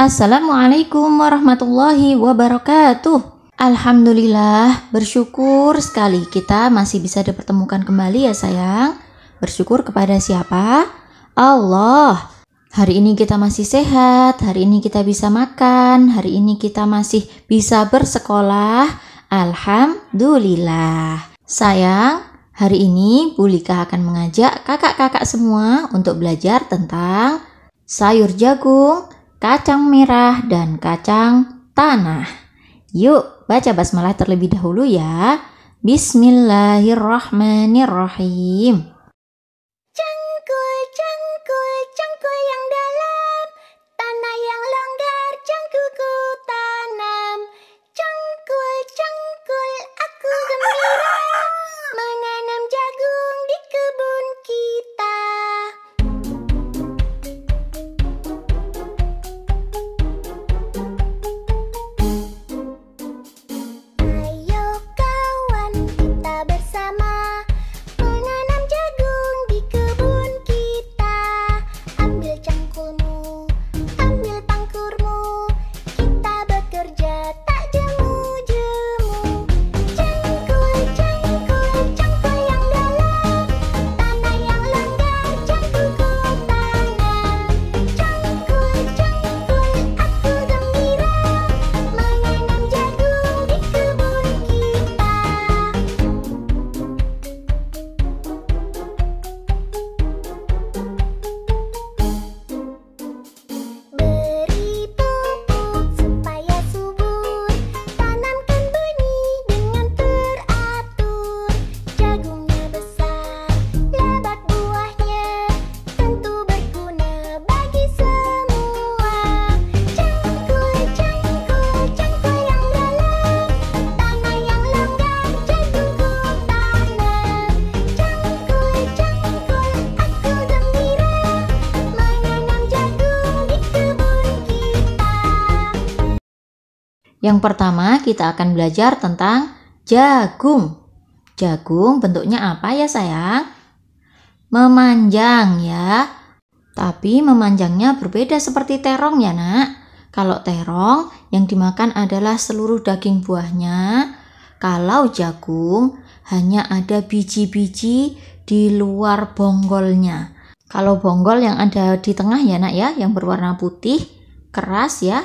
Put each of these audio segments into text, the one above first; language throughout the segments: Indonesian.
Assalamualaikum warahmatullahi wabarakatuh. Alhamdulillah, bersyukur sekali kita masih bisa dipertemukan kembali ya sayang. Bersyukur kepada siapa? Allah. Hari ini kita masih sehat, hari ini kita bisa makan, hari ini kita masih bisa bersekolah. Alhamdulillah. Sayang, hari ini Bu Lika akan mengajak kakak-kakak semua untuk belajar tentang sayur jagung, kacang merah, dan kacang tanah. Yuk, baca basmalah terlebih dahulu ya. Bismillahirrahmanirrahim. Cangkul, cangkul, cangkul yang dalam, tanah yang longgar, cangkulku tanam. Cangkul, cangkul, aku gembira, menanam jagung di kebun kita. Ayo kawan, kita bersama menanam jagung di kebun kita. Ambil cangkulmu, ambil pangkurmu, kita bekerja tak jemu-jemu. Cangkul, cangkul, cangkul yang dalam, tanah yang longgar, cangkulku tanam. Cangkul, cangkul, aku gembira, menanam jagung di kebun kita. Beri pupuk supaya subur, tanamkan benih dengan teratur. Jagungnya besar, lebat buahnya, tentu berguna bagi semua. Cangkul, cangkul, cangkul yang dalam, tanah yang longgar, jagungku tanam. Cangkul, cangkul, aku gembira, menanam jagung di kebun kita. Yang pertama kita akan belajar tentang jagung. Jagung bentuknya apa ya sayang? Memanjang ya. Tapi memanjangnya berbeda seperti terong ya nak. Kalau terong yang dimakan adalah seluruh daging buahnya. Kalau jagung hanya ada biji-biji di luar bonggolnya. Kalau bonggol yang ada di tengah ya nak ya, yang berwarna putih, keras ya,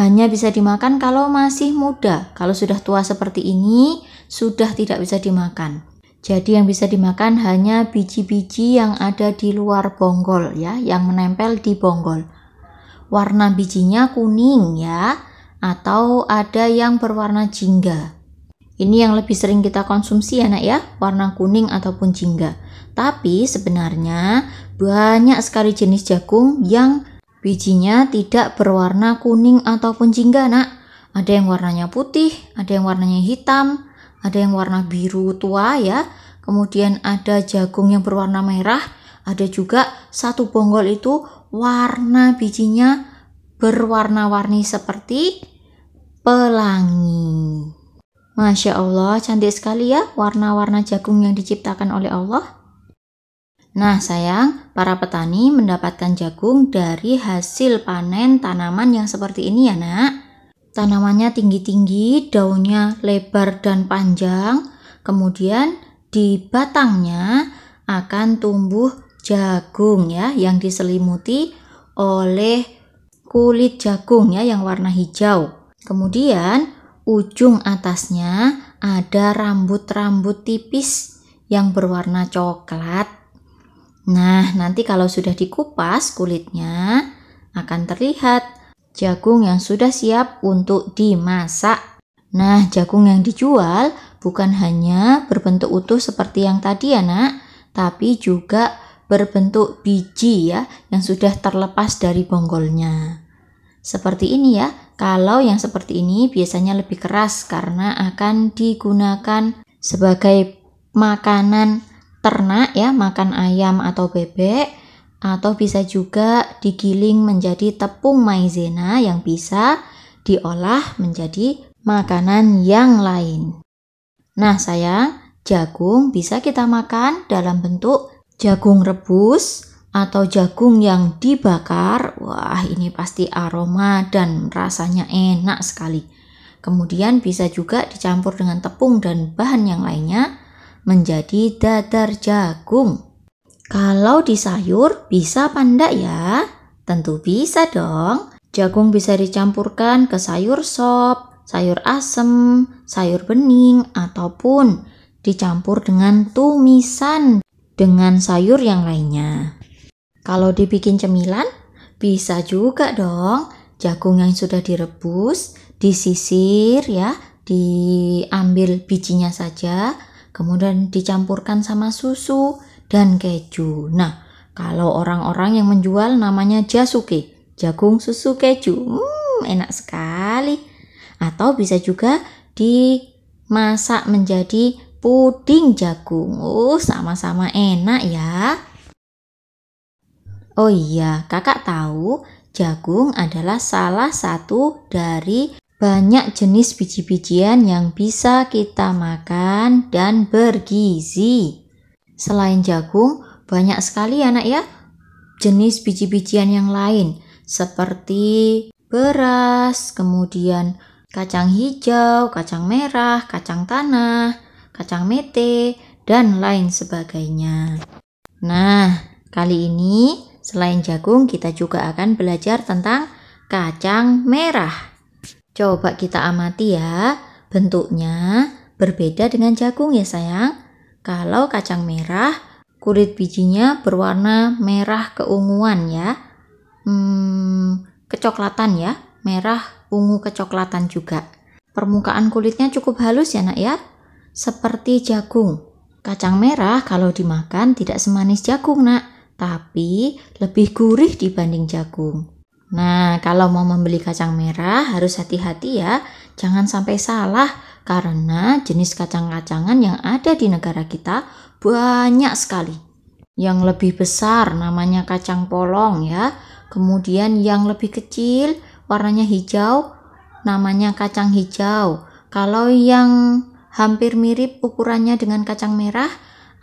hanya bisa dimakan kalau masih muda. Kalau sudah tua seperti ini, sudah tidak bisa dimakan. Jadi yang bisa dimakan hanya biji-biji yang ada di luar bonggol ya, yang menempel di bonggol. Warna bijinya kuning ya, atau ada yang berwarna jingga. Ini yang lebih sering kita konsumsi ya nak ya, warna kuning ataupun jingga. Tapi sebenarnya banyak sekali jenis jagung yang bijinya tidak berwarna kuning ataupun jingga nak. Ada yang warnanya putih, ada yang warnanya hitam, ada yang warna biru tua ya. Kemudian ada jagung yang berwarna merah, ada juga satu bonggol itu warna bijinya berwarna-warni seperti pelangi. Masya Allah, cantik sekali ya warna-warna jagung yang diciptakan oleh Allah. Nah sayang, para petani mendapatkan jagung dari hasil panen tanaman yang seperti ini ya nak. Tanamannya tinggi-tinggi, daunnya lebar dan panjang. Kemudian di batangnya akan tumbuh jagung ya, yang diselimuti oleh kulit jagung ya, yang warna hijau. Kemudian ujung atasnya ada rambut-rambut tipis yang berwarna coklat. Nah, nanti kalau sudah dikupas kulitnya akan terlihat jagung yang sudah siap untuk dimasak. Nah, jagung yang dijual bukan hanya berbentuk utuh seperti yang tadi ya nak, tapi juga berbentuk biji ya, yang sudah terlepas dari bonggolnya. Seperti ini ya. Kalau yang seperti ini biasanya lebih keras karena akan digunakan sebagai makanan ternak ya, makan ayam atau bebek, atau bisa juga digiling menjadi tepung maizena yang bisa diolah menjadi makanan yang lain. Nah sayang, jagung bisa kita makan dalam bentuk jagung rebus, atau jagung yang dibakar, wah ini pasti aroma dan rasanya enak sekali. Kemudian bisa juga dicampur dengan tepung dan bahan yang lainnya menjadi dadar jagung. Kalau di sayur bisa apa enggak ya? Tentu bisa dong. Jagung bisa dicampurkan ke sayur sop, sayur asem, sayur bening, ataupun dicampur dengan tumisan dengan sayur yang lainnya. Kalau dibikin cemilan, bisa juga dong. Jagung yang sudah direbus, disisir ya, diambil bijinya saja, kemudian dicampurkan sama susu dan keju. Nah, kalau orang-orang yang menjual namanya jasuke, jagung susu keju. Enak sekali. Atau bisa juga dimasak menjadi puding jagung. Sama-sama enak ya. Oh iya, kakak tahu jagung adalah salah satu dari banyak jenis biji-bijian yang bisa kita makan dan bergizi. Selain jagung, banyak sekali anak ya jenis biji-bijian yang lain seperti beras, kemudian kacang hijau, kacang merah, kacang tanah, kacang mete, dan lain sebagainya. Nah, kali ini selain jagung, kita juga akan belajar tentang kacang merah. Coba kita amati ya, bentuknya berbeda dengan jagung ya sayang. Kalau kacang merah, kulit bijinya berwarna merah keunguan ya. Kecoklatan ya, merah ungu kecoklatan juga. Permukaan kulitnya cukup halus ya nak ya, seperti jagung. Kacang merah kalau dimakan tidak semanis jagung nak, tapi lebih gurih dibanding jagung. Nah, kalau mau membeli kacang merah harus hati-hati ya, jangan sampai salah karena jenis kacang-kacangan yang ada di negara kita banyak sekali. Yang lebih besar namanya kacang polong ya, kemudian yang lebih kecil warnanya hijau namanya kacang hijau. Kalau yang hampir mirip ukurannya dengan kacang merah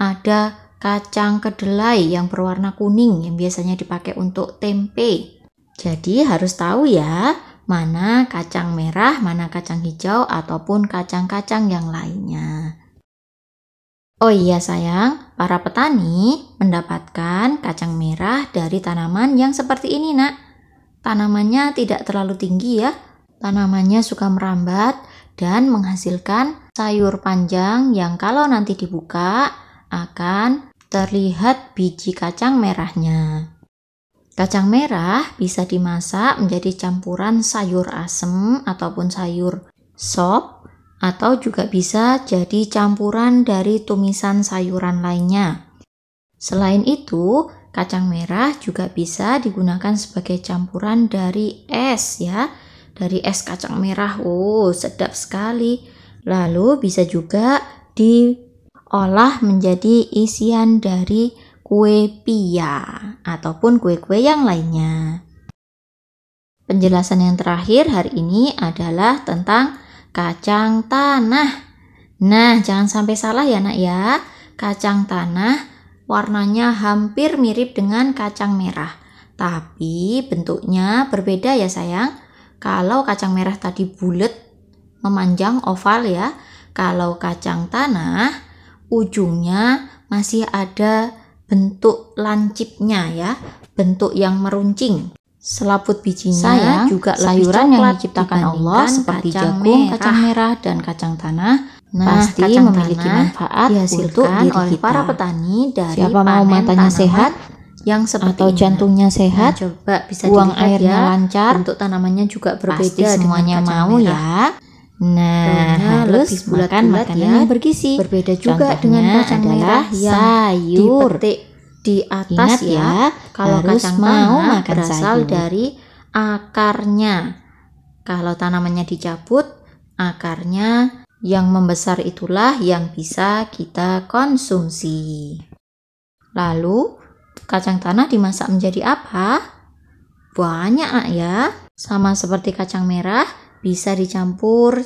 ada kacang kedelai yang berwarna kuning yang biasanya dipakai untuk tempe. Jadi harus tahu ya, mana kacang merah, mana kacang hijau, ataupun kacang-kacang yang lainnya. Oh iya sayang, para petani mendapatkan kacang merah dari tanaman yang seperti ini nak. Tanamannya tidak terlalu tinggi ya, tanamannya suka merambat dan menghasilkan sayur panjang yang kalau nanti dibuka akan terlihat biji kacang merahnya. Kacang merah bisa dimasak menjadi campuran sayur asem ataupun sayur sop, atau juga bisa jadi campuran dari tumisan sayuran lainnya. Selain itu, kacang merah juga bisa digunakan sebagai campuran dari es ya, dari es kacang merah. Sedap sekali. Lalu bisa juga diolah menjadi isian dari kue pia ataupun kue-kue yang lainnya. Penjelasan yang terakhir hari ini adalah tentang kacang tanah. Nah, jangan sampai salah ya nak ya. Kacang tanah warnanya hampir mirip dengan kacang merah, tapi bentuknya berbeda ya sayang. Kalau kacang merah tadi bulat, memanjang, oval ya. Kalau kacang tanah, ujungnya masih ada bentuk lancipnya ya, bentuk yang meruncing. Selaput bijinya juga sayuran yang diciptakan Allah seperti jagung, kacang merah, dan kacang tanah. Pasti memiliki manfaat dihasilkan oleh para petani dari siapa mau matanya sehat yang seperti atau jantungnya sehat, coba bisa buang airnya lancar, bentuk tanamannya juga berbeda. Pasti semuanya mau ya. Nah, harus makan makanan yang bergizi. Berbeda juga dengan kacang merah yang dipetik di atas. Ingat ya, kalau kacang tanah berasal dari akarnya. Kalau tanamannya dicabut, akarnya yang membesar itulah yang bisa kita konsumsi. Lalu, kacang tanah dimasak menjadi apa? Banyak ya, sama seperti kacang merah, bisa dicampur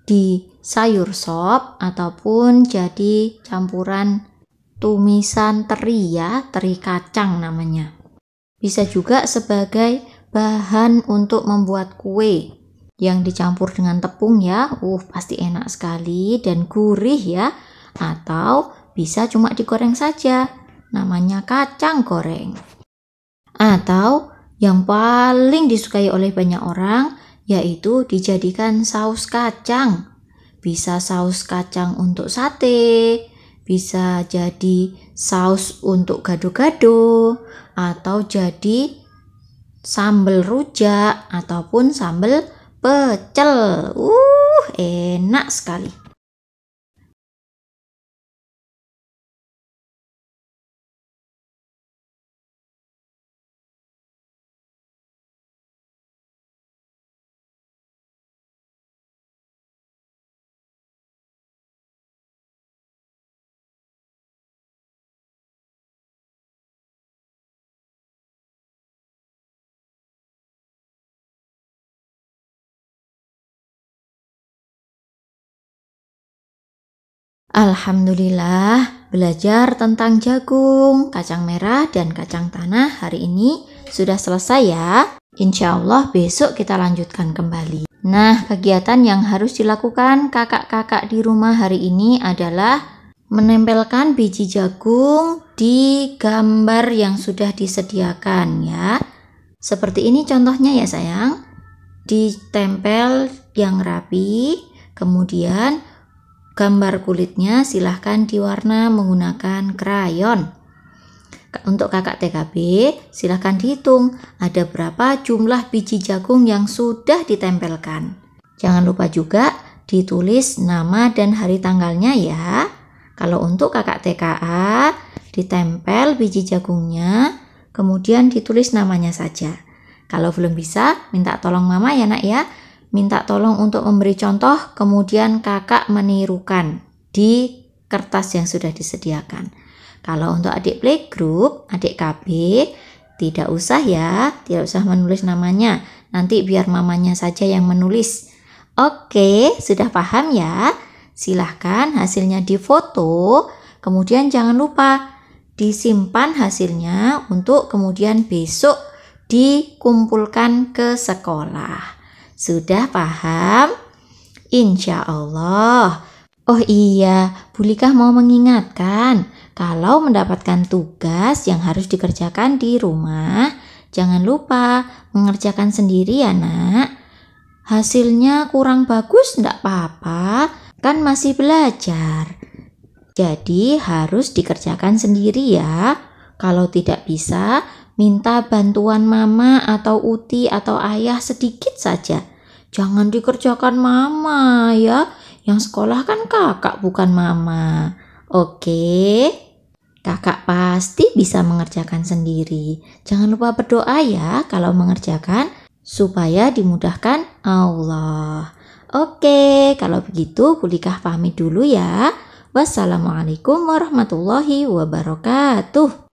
di sayur sop ataupun jadi campuran tumisan teri ya, teri kacang namanya. Bisa juga sebagai bahan untuk membuat kue yang dicampur dengan tepung ya. Pasti enak sekali dan gurih ya. Atau bisa cuma digoreng saja, namanya kacang goreng. Atau yang paling disukai oleh banyak orang yaitu dijadikan saus kacang. Bisa saus kacang untuk sate, bisa jadi saus untuk gado-gado, atau jadi sambal rujak ataupun sambal pecel. Enak sekali. Alhamdulillah, belajar tentang jagung, kacang merah, dan kacang tanah hari ini sudah selesai ya. Insya Allah besok kita lanjutkan kembali. Nah, kegiatan yang harus dilakukan kakak-kakak di rumah hari ini adalah menempelkan biji jagung di gambar yang sudah disediakan ya. Seperti ini contohnya ya sayang. Ditempel yang rapi, kemudian gambar kulitnya silahkan diwarna menggunakan krayon. Untuk kakak TKB silahkan dihitung ada berapa jumlah biji jagung yang sudah ditempelkan. Jangan lupa juga ditulis nama dan hari tanggalnya ya. Kalau untuk kakak TKA ditempel biji jagungnya, kemudian ditulis namanya saja. Kalau belum bisa, minta tolong mama ya nak ya. Minta tolong untuk memberi contoh, kemudian kakak menirukan di kertas yang sudah disediakan. Kalau untuk adik playgroup, adik KB, tidak usah ya, tidak usah menulis namanya. Nanti biar mamanya saja yang menulis. Oke, sudah paham ya? Silahkan hasilnya difoto, kemudian jangan lupa disimpan hasilnya untuk kemudian besok dikumpulkan ke sekolah. Sudah paham? Insya Allah. Oh iya, Bulikah mau mengingatkan, kalau mendapatkan tugas yang harus dikerjakan di rumah, jangan lupa mengerjakan sendiri ya nak. Hasilnya kurang bagus enggak apa-apa, kan masih belajar. Jadi harus dikerjakan sendiri ya. Kalau tidak bisa, minta bantuan mama atau uti atau ayah sedikit saja. Jangan dikerjakan mama ya. Yang sekolah kan kakak bukan mama. Oke? Kakak pasti bisa mengerjakan sendiri. Jangan lupa berdoa ya kalau mengerjakan supaya dimudahkan Allah. Oke, kalau begitu Bulikah pamit dulu ya. Wassalamualaikum warahmatullahi wabarakatuh.